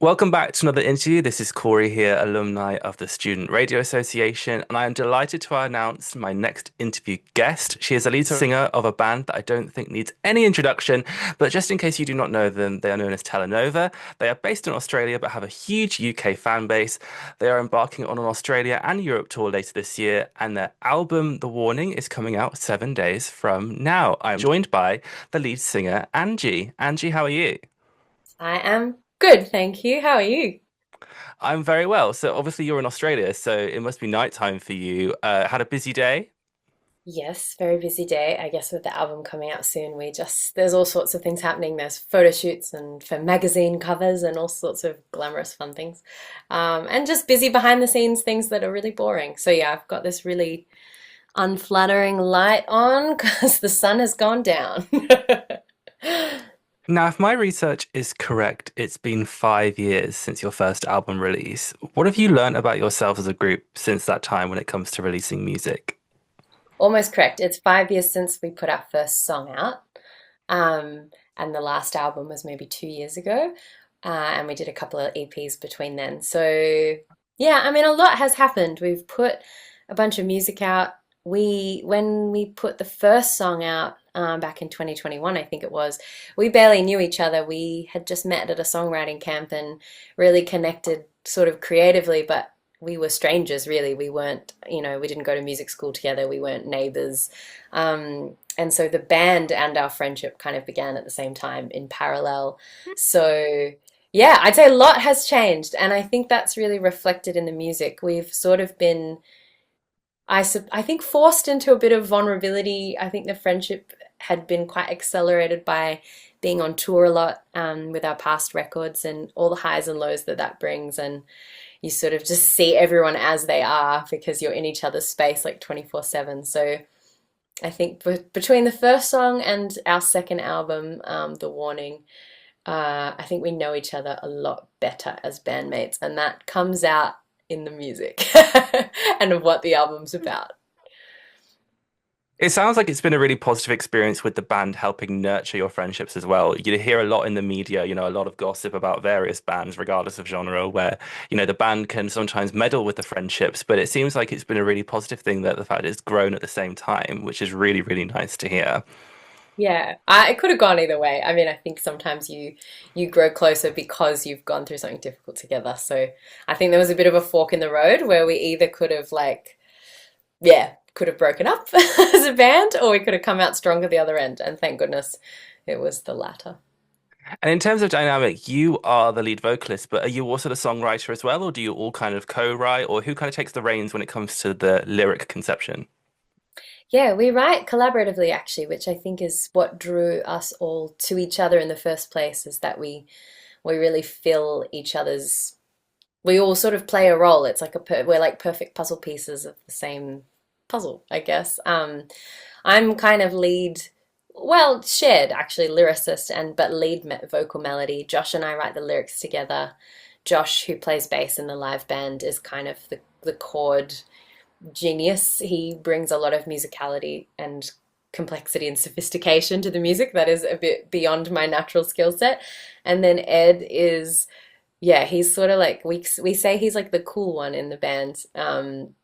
Welcome back to another interview. This is Corey here, alumni of the Student Radio Association, and I am delighted to announce my next interview guest. She is a lead singer of a band that I don't think needs any introduction, but just in case you do not know them, they are known as Telenova. They are based in Australia but have a huge UK fan base. They are embarking on an Australia and Europe tour later this year, and their album, The Warning, is coming out 7 days from now. I'm joined by the lead singer, Angie. Angie, how are you? I am good, thank you. How are you? I'm very well. So obviously you're in Australia, so it must be nighttime for you. Had a busy day. Yes, very busy day. I guess with the album coming out soon, there's all sorts of things happening. There's photo shoots and for magazine covers and all sorts of glamorous fun things. And just busy behind the scenes things that are really boring. So yeah, I've got this really unflattering light on because the sun has gone down. Now, if my research is correct, it's been 5 years since your first album release. What have you learned about yourself as a group since that time when it comes to releasing music? Almost correct. It's 5 years since we put our first song out. And the last album was maybe 2 years ago. And we did a couple of EPs between then. So, yeah, I mean, a lot has happened. We've put a bunch of music out. When we put the first song out back in 2021, I think it was, we barely knew each other. We had just met at a songwriting camp and really connected sort of creatively, but we were strangers, really. We weren't, we didn't go to music school together. We weren't neighbors. And so the band and our friendship kind of began at the same time in parallel. So, yeah, I'd say a lot has changed. And I think that's really reflected in the music. We've sort of been, I think, forced into a bit of vulnerability. I think the friendship had been quite accelerated by being on tour a lot with our past records and all the highs and lows that that brings. And you sort of just see everyone as they are because you're in each other's space like 24/7. So I think between the first song and our second album, The Warning, I think we know each other a lot better as bandmates, and that comes out in the music and of what the album's about. It sounds like it's been a really positive experience with the band helping nurture your friendships as well. You hear a lot in the media, a lot of gossip about various bands, regardless of genre, where, the band can sometimes meddle with the friendships, but it seems like it's been a really positive thing that the fact it's grown at the same time, which is really, really nice to hear. Yeah, it could have gone either way. I mean, I think sometimes you grow closer because you've gone through something difficult together. So I think there was a bit of a fork in the road where we either could have yeah, could have broken up as a band, or we could have come out stronger the other end. And thank goodness it was the latter. And in terms of dynamic, you are the lead vocalist, but are you also the songwriter as well, or do you all kind of co-write, or who kind of takes the reins when it comes to the lyric conception? Yeah, we write collaboratively actually, which I think is what drew us all to each other in the first place, is that we really fill each other's, we all sort of play a role. It's like we're like perfect puzzle pieces of the same puzzle, I guess. I'm kind of lead, well, shared actually, lyricist and but lead vocal melody. Josh and I write the lyrics together. Josh, who plays bass in the live band, is kind of the chord genius. He brings a lot of musicality and complexity and sophistication to the music that is a bit beyond my natural skill set. And then Ed is, yeah, he's sort of like, we say he's like the cool one in the band.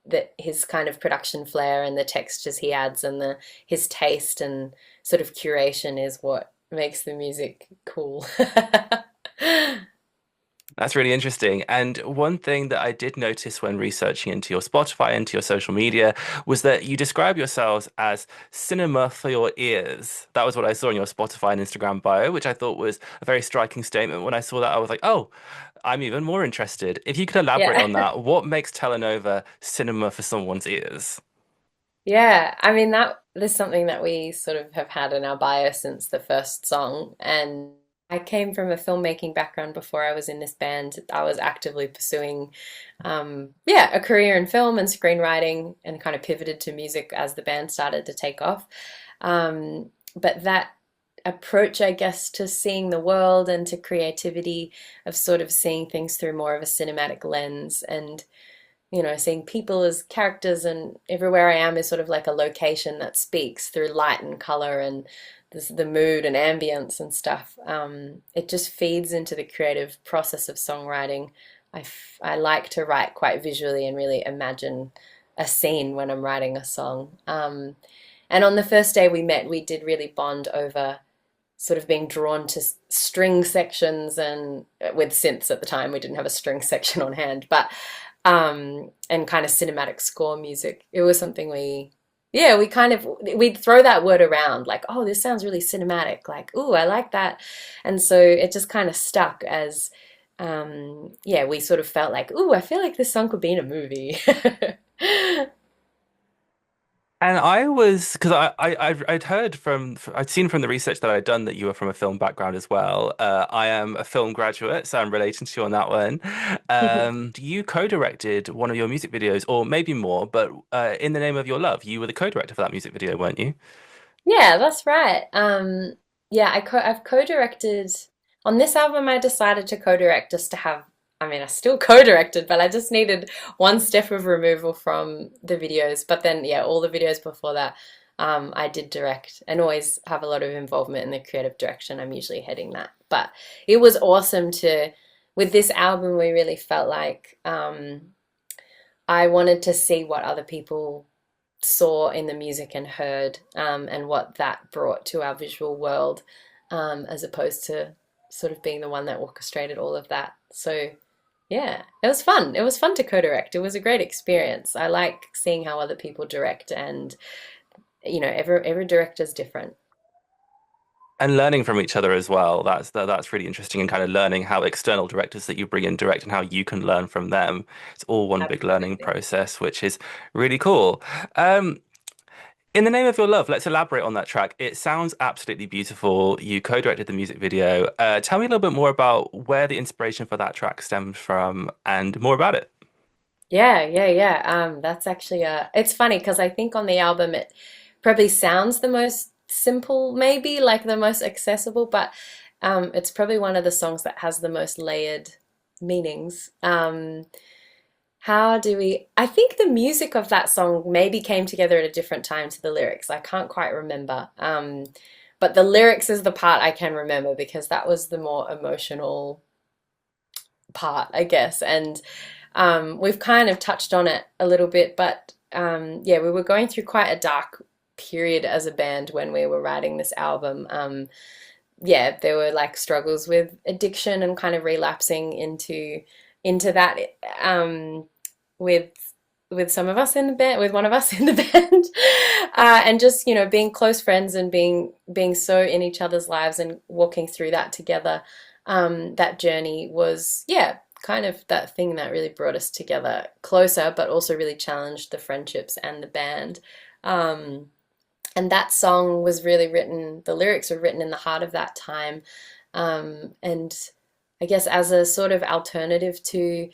That his kind of production flair and the textures he adds and the his taste and sort of curation is what makes the music cool. That's really interesting. And one thing that I did notice when researching into your Spotify, into your social media, was that you describe yourselves as cinema for your ears. That was what I saw in your Spotify and Instagram bio, which I thought was a very striking statement. When I saw that, I was like, oh, I'm even more interested. If you could elaborate on Yeah. that, what makes Telenova cinema for someone's ears? Yeah, I mean that there's something that we sort of have had in our bio since the first song. And I came from a filmmaking background before I was in this band. I was actively pursuing, yeah, a career in film and screenwriting, and kind of pivoted to music as the band started to take off. But that approach, I guess, to seeing the world and to creativity, of sort of seeing things through more of a cinematic lens and seeing people as characters, and everywhere I am is sort of like a location that speaks through light and color and the mood and ambience and stuff. It just feeds into the creative process of songwriting. I like to write quite visually and really imagine a scene when I'm writing a song. And on the first day we met, we did really bond over sort of being drawn to string sections, and with synths at the time, we didn't have a string section on hand, but and kind of cinematic score music. It was something yeah, we'd throw that word around like, oh, this sounds really cinematic, like, oh, I like that. And so it just kind of stuck as, yeah, we sort of felt like, oh, I feel like this song could be in a movie. And I was because I'd heard I'd seen from the research that I'd done that you were from a film background as well. I am a film graduate, so I'm relating to you on that one. You co-directed one of your music videos, or maybe more, but In the Name of Your Love, you were the co-director for that music video, weren't you? Yeah, that's right. Yeah, I've co-directed on this album. I decided to co-direct just to have. I mean, I still co-directed, but I just needed one step of removal from the videos. But then, yeah, all the videos before that, I did direct and always have a lot of involvement in the creative direction. I'm usually heading that. But it was awesome with this album, we really felt like I wanted to see what other people saw in the music and heard, and what that brought to our visual world, as opposed to sort of being the one that orchestrated all of that. So yeah, it was fun. It was fun to co-direct. It was a great experience. I like seeing how other people direct, and every director's different. And learning from each other as well. That's really interesting, and kind of learning how external directors that you bring in direct and how you can learn from them. It's all one big learning Absolutely. process, which is really cool. Um, In the Name of Your Love, let's elaborate on that track. It sounds absolutely beautiful. You co-directed the music video. Tell me a little bit more about where the inspiration for that track stems from and more about it. Yeah. That's actually it's funny because I think on the album it probably sounds the most simple, maybe like the most accessible, but it's probably one of the songs that has the most layered meanings. How do we? I think the music of that song maybe came together at a different time to the lyrics. I can't quite remember. But the lyrics is the part I can remember because that was the more emotional part, I guess. And we've kind of touched on it a little bit, but yeah, we were going through quite a dark period as a band when we were writing this album. Yeah, there were like struggles with addiction and kind of relapsing into that, with some of us in the band, with one of us in the band, and just being close friends and being so in each other's lives and walking through that together. That journey was, yeah, kind of that thing that really brought us together closer, but also really challenged the friendships and the band. Um, and that song was really written. The lyrics were written in the heart of that time, and I guess as a sort of alternative to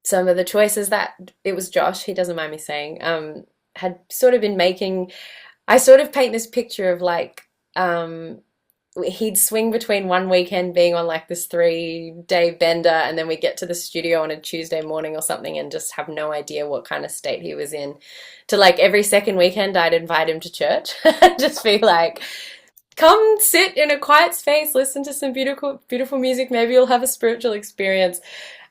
some of the choices that it was Josh, he doesn't mind me saying, had sort of been making. I sort of paint this picture of like, he'd swing between one weekend being on like this 3-day bender, and then we get to the studio on a Tuesday morning or something and just have no idea what kind of state he was in, to like every second weekend I'd invite him to church. Just be like, come sit in a quiet space, listen to some beautiful music, maybe you'll have a spiritual experience.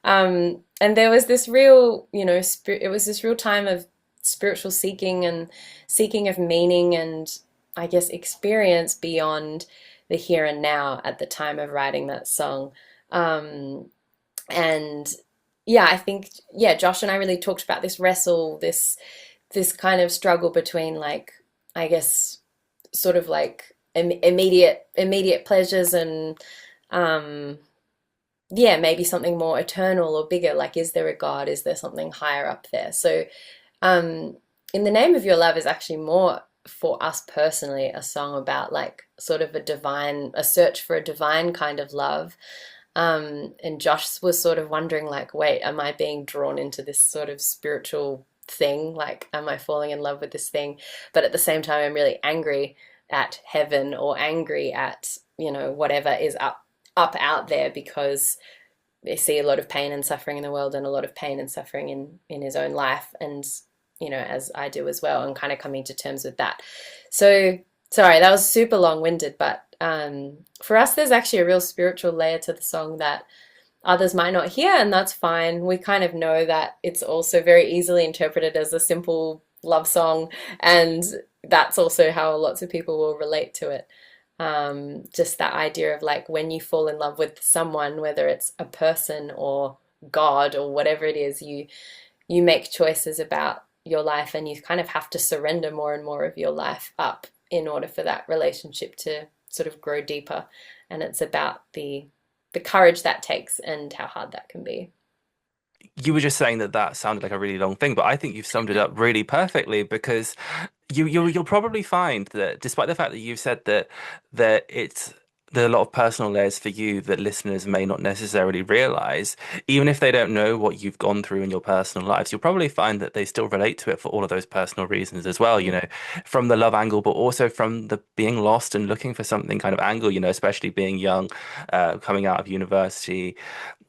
And there was this real, it was this real time of spiritual seeking and seeking of meaning and, I guess, experience beyond the here and now at the time of writing that song. And yeah, I think, yeah, Josh and I really talked about this wrestle, this kind of struggle between, like, I guess, sort of like immediate pleasures and, yeah, maybe something more eternal or bigger. Like, is there a God? Is there something higher up there? So, In the Name of Your Love is actually more for us personally a song about like sort of a search for a divine kind of love. And Josh was sort of wondering, like, wait, am I being drawn into this sort of spiritual thing? Like, am I falling in love with this thing? But at the same time, I'm really angry at heaven or angry at, whatever is up out there, because they see a lot of pain and suffering in the world and a lot of pain and suffering in his own life. And, as I do as well, and kind of coming to terms with that. So Sorry, that was super long-winded, but for us, there's actually a real spiritual layer to the song that others might not hear, and that's fine. We kind of know that it's also very easily interpreted as a simple love song, and that's also how lots of people will relate to it. Just that idea of like when you fall in love with someone, whether it's a person or God or whatever it is, you make choices about your life and you kind of have to surrender more and more of your life up in order for that relationship to sort of grow deeper. And it's about the courage that takes and how hard that can be. You were just saying that that sounded like a really long thing, but I think you've summed it up really perfectly because you'll probably find that despite the fact that you've said that it's there are a lot of personal layers for you that listeners may not necessarily realize, even if they don't know what you've gone through in your personal lives, you'll probably find that they still relate to it for all of those personal reasons as well, you know, from the love angle, but also from the being lost and looking for something kind of angle, you know, especially being young, coming out of university,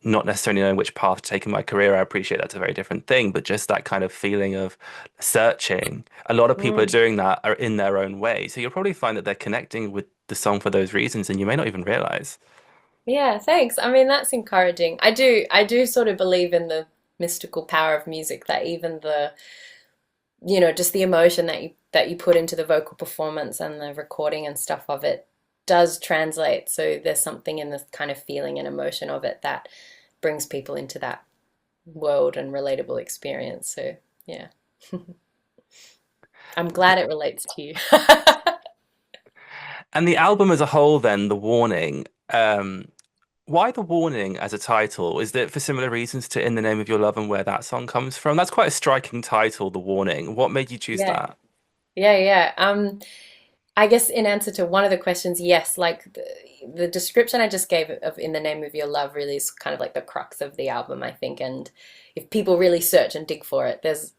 not necessarily knowing which path to take in my career. I appreciate that's a very different thing, but just that kind of feeling of searching. A lot of people are Mm. doing that are in their own way. So you'll probably find that they're connecting with the song for those reasons, and you may not even realize. Yeah, thanks. I mean, that's encouraging. I do sort of believe in the mystical power of music that even just the emotion that you put into the vocal performance and the recording and stuff of it does translate. So there's something in the kind of feeling and emotion of it that brings people into that world and relatable experience. So yeah, I'm glad it relates to you. And the album as a whole, then, The Warning, why The Warning as a title? Is it for similar reasons to In the Name of Your Love and where that song comes from? That's quite a striking title, The Warning. What made you choose Yeah, that? yeah, yeah. I guess in answer to one of the questions, yes, like the description I just gave of In the Name of Your Love really is kind of like the crux of the album, I think. And if people really search and dig for it, there's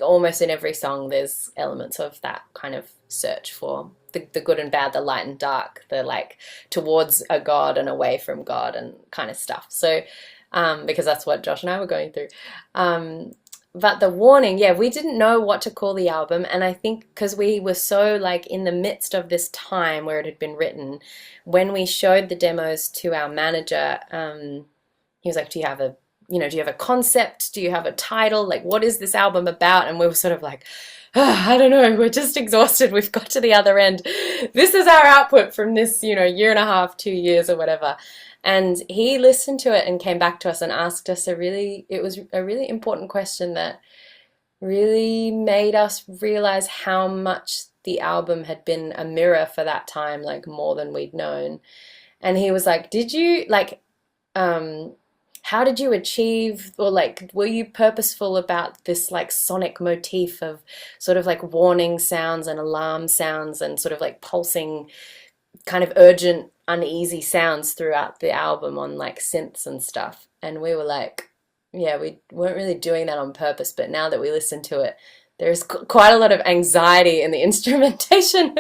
almost in every song, there's elements of that kind of search for the good and bad, the light and dark, the like towards a God and away from God and kind of stuff. So, because that's what Josh and I were going through. Um, but the warning, yeah, we didn't know what to call the album, and I think because we were so like in the midst of this time where it had been written, when we showed the demos to our manager, he was like, do you have a concept? Do you have a title? Like, what is this album about?" And we were sort of like, "Oh, I don't know. We're just exhausted. We've got to the other end. This is our output from this, year and a half, 2 years or whatever." And he listened to it and came back to us and asked us it was a really important question that really made us realize how much the album had been a mirror for that time, like more than we'd known. And he was like, "Did you like um how did you achieve, or like were you purposeful about this like sonic motif of sort of like warning sounds and alarm sounds and sort of like pulsing kind of urgent uneasy sounds throughout the album on like synths and stuff?" And we were like, yeah, we weren't really doing that on purpose, but now that we listen to it, there's quite a lot of anxiety in the instrumentation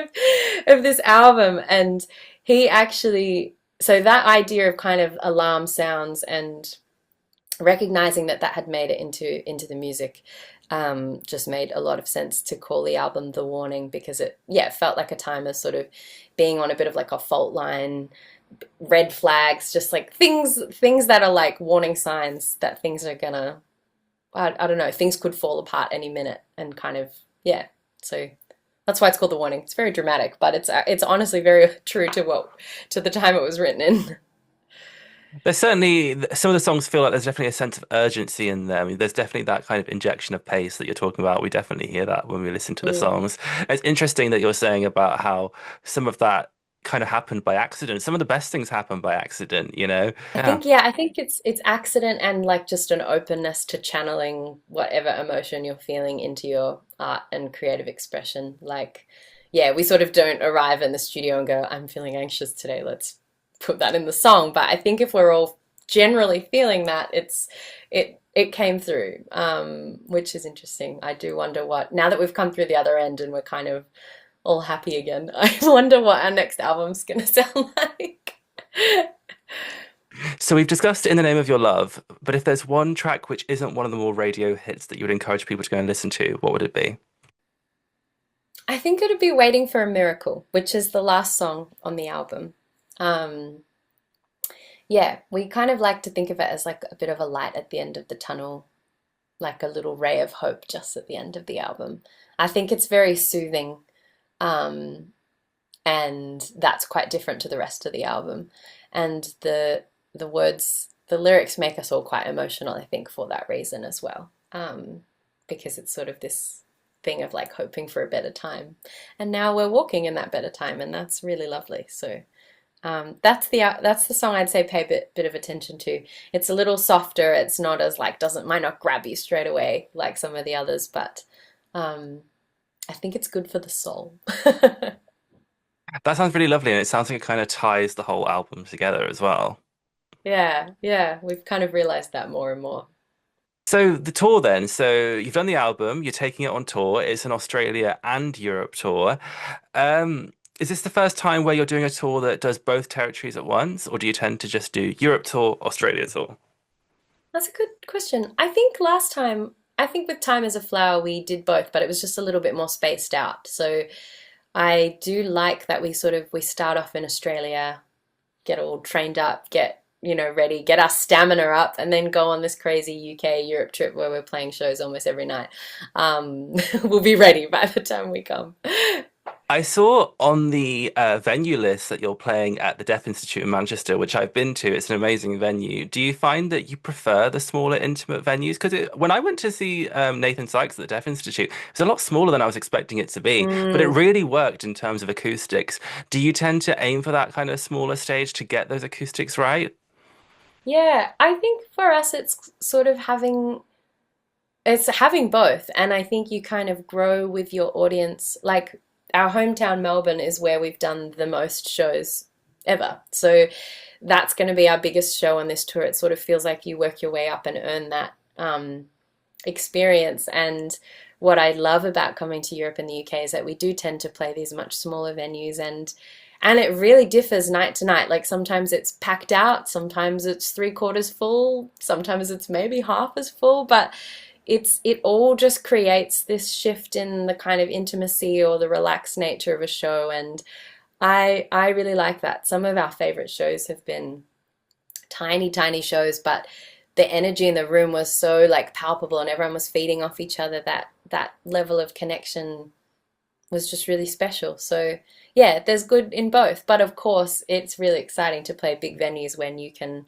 of this album. And he actually, so that idea of kind of alarm sounds and recognizing that that had made it into the music, just made a lot of sense to call the album The Warning, because it felt like a time of sort of being on a bit of like a fault line, red flags, just like things that are like warning signs that things are gonna, I don't know, things could fall apart any minute, and kind of, yeah. So that's why it's called The Warning. It's very dramatic, but it's honestly very true to the time it was written in. There's certainly some of the songs feel like there's definitely a sense of urgency in them. I mean, there's definitely that kind of injection of pace that you're talking about. We definitely hear that when we listen to the Mm. songs. It's interesting that you're saying about how some of that kind of happened by accident. Some of the best things happen by accident, you know? Yeah. I think it's accident and like just an openness to channeling whatever emotion you're feeling into your art and creative expression. Like, yeah, we sort of don't arrive in the studio and go, "I'm feeling anxious today. Let's put that in the song." But I think if we're all generally feeling that, it came through, which is interesting. I do wonder what, now that we've come through the other end and we're kind of all happy again, I wonder what our next album's gonna sound like. So we've discussed In the Name of Your Love, but if there's one track which isn't one of the more radio hits that you would encourage people to go and listen to, what would it be? I think it'd be Waiting for a Miracle, which is the last song on the album. Um, yeah, we kind of like to think of it as like a bit of a light at the end of the tunnel, like a little ray of hope just at the end of the album. I think it's very soothing, um, and that's quite different to the rest of the album. And the words, the lyrics make us all quite emotional, I think, for that reason as well, because it's sort of this thing of like hoping for a better time, and now we're walking in that better time, and that's really lovely. So that's the song I'd say pay a bit of attention to. It's a little softer. It's not as like doesn't might not grab you straight away like some of the others, but um, I think it's good for the soul. That sounds really lovely, and it sounds like it kind of ties the whole album together as well. Yeah, yeah, we've kind of realized that more and more. So the tour then, so you've done the album, you're taking it on tour. It's an Australia and Europe tour. Um, is this the first time where you're doing a tour that does both territories at once, or do you tend to just do Europe tour, Australia tour? That's a good question. I think last time, I think with Time as a Flower, we did both, but it was just a little bit more spaced out. So I do like that we start off in Australia, get all trained up, get ready, get our stamina up, and then go on this crazy UK Europe trip where we're playing shows almost every night. We'll be ready by the time we come. I saw on the venue list that you're playing at the Deaf Institute in Manchester, which I've been to. It's an amazing venue. Do you find that you prefer the smaller, intimate venues? Because when I went to see Nathan Sykes at the Deaf Institute, it was a lot smaller than I was expecting it to be, but it Mm. really worked in terms of acoustics. Do you tend to aim for that kind of smaller stage to get those acoustics right? Yeah, I think for us it's having both, and I think you kind of grow with your audience. Like our hometown Melbourne is where we've done the most shows ever. So that's going to be our biggest show on this tour. It sort of feels like you work your way up and earn that experience. And what I love about coming to Europe and the UK is that we do tend to play these much smaller venues, and it really differs night to night. Like sometimes it's packed out, sometimes it's three quarters full, sometimes it's maybe half as full, but it all just creates this shift in the kind of intimacy or the relaxed nature of a show, and I really like that. Some of our favorite shows have been tiny shows, but the energy in the room was so like palpable and everyone was feeding off each other that that level of connection was just really special. So yeah, there's good in both, but of course it's really exciting to play big venues when you can,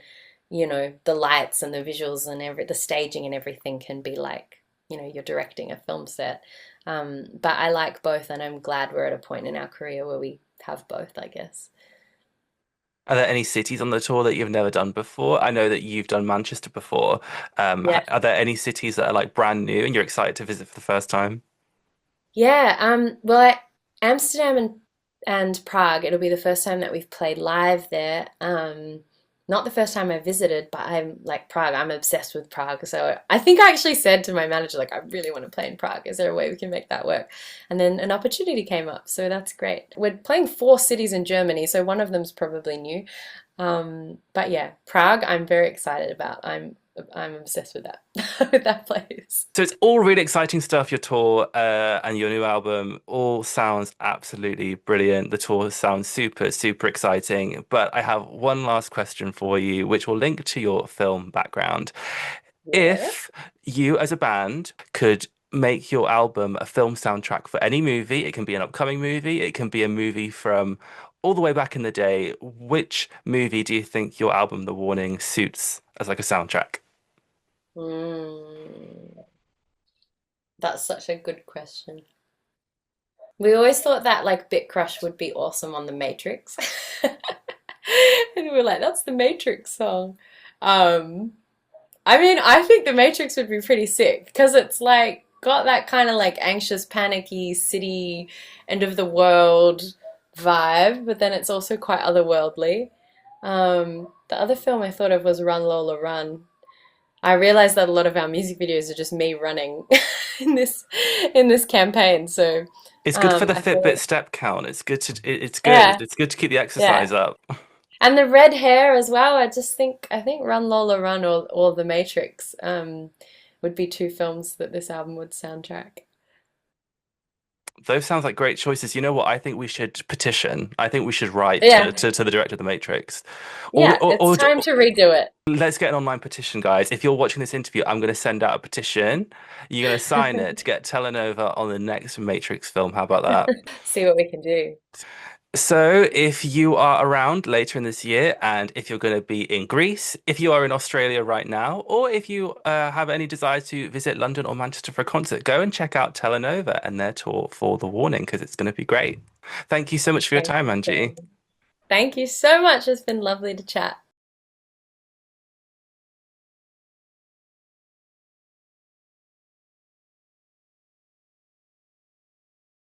the lights and the visuals and the staging and everything can be like, you're directing a film set. But I like both, and I'm glad we're at a point in our career where we have both, I guess. Are there any cities on the tour that you've never done before? I know that you've done Manchester before. Yeah. Are there any cities that are like brand new and you're excited to visit for the first time? Yeah, well, Amsterdam and Prague, it'll be the first time that we've played live there. Not the first time I visited, but I'm like Prague. I'm obsessed with Prague. So I think I actually said to my manager, like, I really want to play in Prague. Is there a way we can make that work? And then an opportunity came up, so that's great. We're playing four cities in Germany, so one of them's probably new. But yeah, Prague, I'm very excited about. I'm obsessed with that with that place. So it's all really exciting stuff. Your tour and your new album all sounds absolutely brilliant. The tour sounds super exciting. But I have one last question for you, which will link to your film background. Yeah. If you, as a band, could make your album a film soundtrack for any movie, it can be an upcoming movie, it can be a movie from all the way back in the day. Which movie do you think your album, The Warning, suits as like a soundtrack? Mm, that's such a good question. We always thought that like Bit Crush would be awesome on The Matrix. And we were like, that's the Matrix song. Um, I mean, I think The Matrix would be pretty sick because it's like got that kind of like anxious, panicky city, end of the world vibe, but then it's also quite otherworldly. The other film I thought of was Run Lola Run. I realized that a lot of our music videos are just me running in this campaign. So It's good for the I feel Fitbit like step count. It's good it's good. yeah, It's good to keep the yeah. exercise up. And the red hair as well. I think Run Lola Run or The Matrix would be two films that this album would soundtrack. Those sounds like great choices. You know what? I think we should petition. I think we should write Yeah, to the director of The Matrix. Or, yeah, it's time to redo it. let's get an online petition, guys. If you're watching this interview, I'm going to send out a petition. You're going to sign it to get Telenova on the next Matrix film. How about that? See what we can do. So, if you are around later in this year, and if you're going to be in Greece, if you are in Australia right now, or if you have any desire to visit London or Manchester for a concert, go and check out Telenova and their tour for The Warning because it's going to be great. Thank you so much for your time, Angie. Amazing. Thank you so much. It's been lovely to chat.